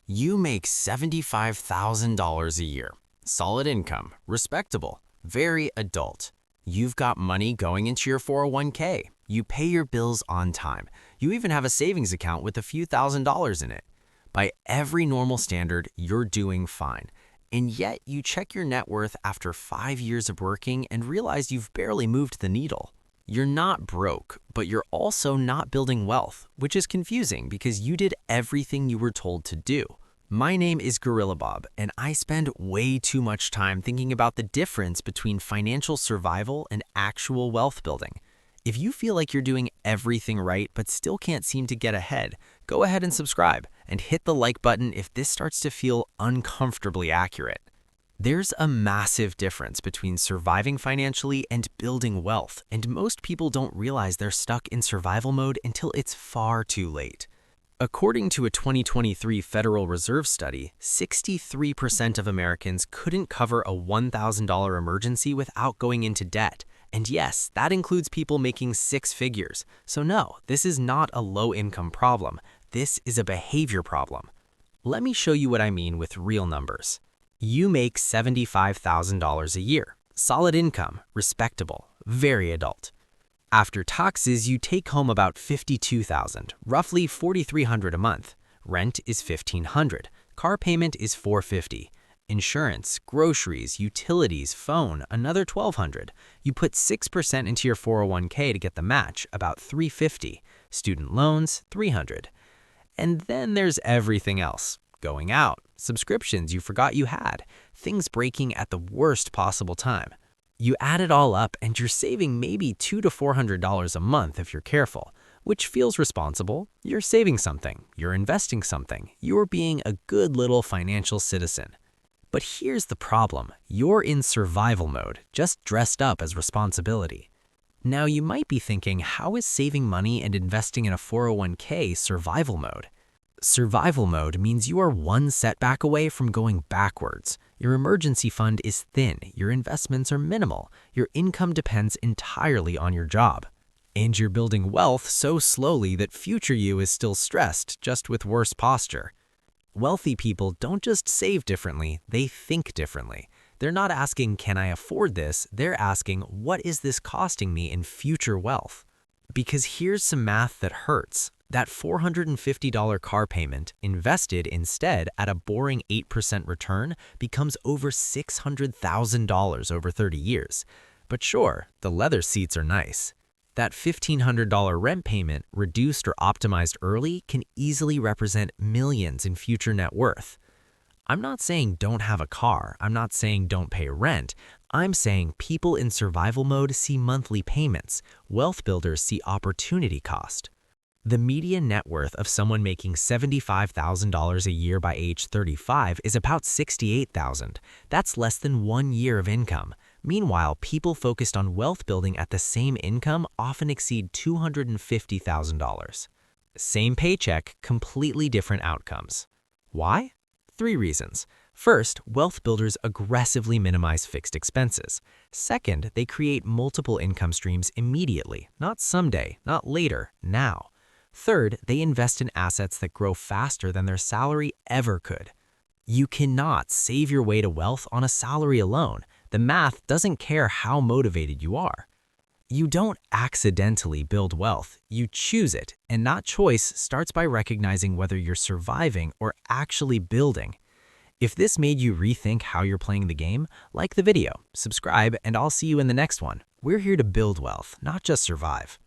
You make $75,000 a year. Solid income, respectable, very adult. You've got money going into your 401k. You pay your bills on time. You even have a savings account with a few $1,000s in it. By every normal standard, you're doing fine. And yet you check your net worth after 5 years of working and realize you've barely moved the needle. You're not broke, but you're also not building wealth, which is confusing because you did everything you were told to do. My name is Gorilla Bob, and I spend way too much time thinking about the difference between financial survival and actual wealth building. If you feel like you're doing everything right but still can't seem to get ahead, go ahead and subscribe and hit the like button if this starts to feel uncomfortably accurate. There's a massive difference between surviving financially and building wealth, and most people don't realize they're stuck in survival mode until it's far too late. According to a 2023 Federal Reserve study, 63% of Americans couldn't cover a $1,000 emergency without going into debt. And yes, that includes people making 6 figures. So no, this is not a low-income problem. This is a behavior problem. Let me show you what I mean with real numbers. You make $75,000 a year. Solid income, respectable, very adult. After taxes, you take home about $52,000, roughly $4,300 a month. Rent is $1,500. Car payment is $450. Insurance, groceries, utilities, phone, another $1,200. You put 6% into your 401k to get the match, about $350. Student loans, $300. And then there's everything else. Going out, subscriptions you forgot you had, things breaking at the worst possible time. You add it all up and you're saving maybe $200 to $400 a month if you're careful, which feels responsible. You're saving something, you're investing something, you're being a good little financial citizen. But here's the problem. You're in survival mode, just dressed up as responsibility. Now you might be thinking, how is saving money and investing in a 401k survival mode? Survival mode means you are one setback away from going backwards. Your emergency fund is thin, your investments are minimal, your income depends entirely on your job. And you're building wealth so slowly that future you is still stressed, just with worse posture. Wealthy people don't just save differently, they think differently. They're not asking, can I afford this? They're asking, what is this costing me in future wealth? Because here's some math that hurts. That $450 car payment invested instead at a boring 8% return becomes over $600,000 over 30 years. But sure, the leather seats are nice. That $1,500 rent payment, reduced or optimized early, can easily represent millions in future net worth. I'm not saying don't have a car. I'm not saying don't pay rent. I'm saying people in survival mode see monthly payments. Wealth builders see opportunity cost. The median net worth of someone making $75,000 a year by age 35 is about $68,000. That's less than 1 year of income. Meanwhile, people focused on wealth building at the same income often exceed $250,000. Same paycheck, completely different outcomes. Why? 3 reasons. First, wealth builders aggressively minimize fixed expenses. Second, they create multiple income streams immediately, not someday, not later, now. Third, they invest in assets that grow faster than their salary ever could. You cannot save your way to wealth on a salary alone. The math doesn't care how motivated you are. You don't accidentally build wealth, you choose it, and that choice starts by recognizing whether you're surviving or actually building. If this made you rethink how you're playing the game, like the video, subscribe, and I'll see you in the next one. We're here to build wealth, not just survive.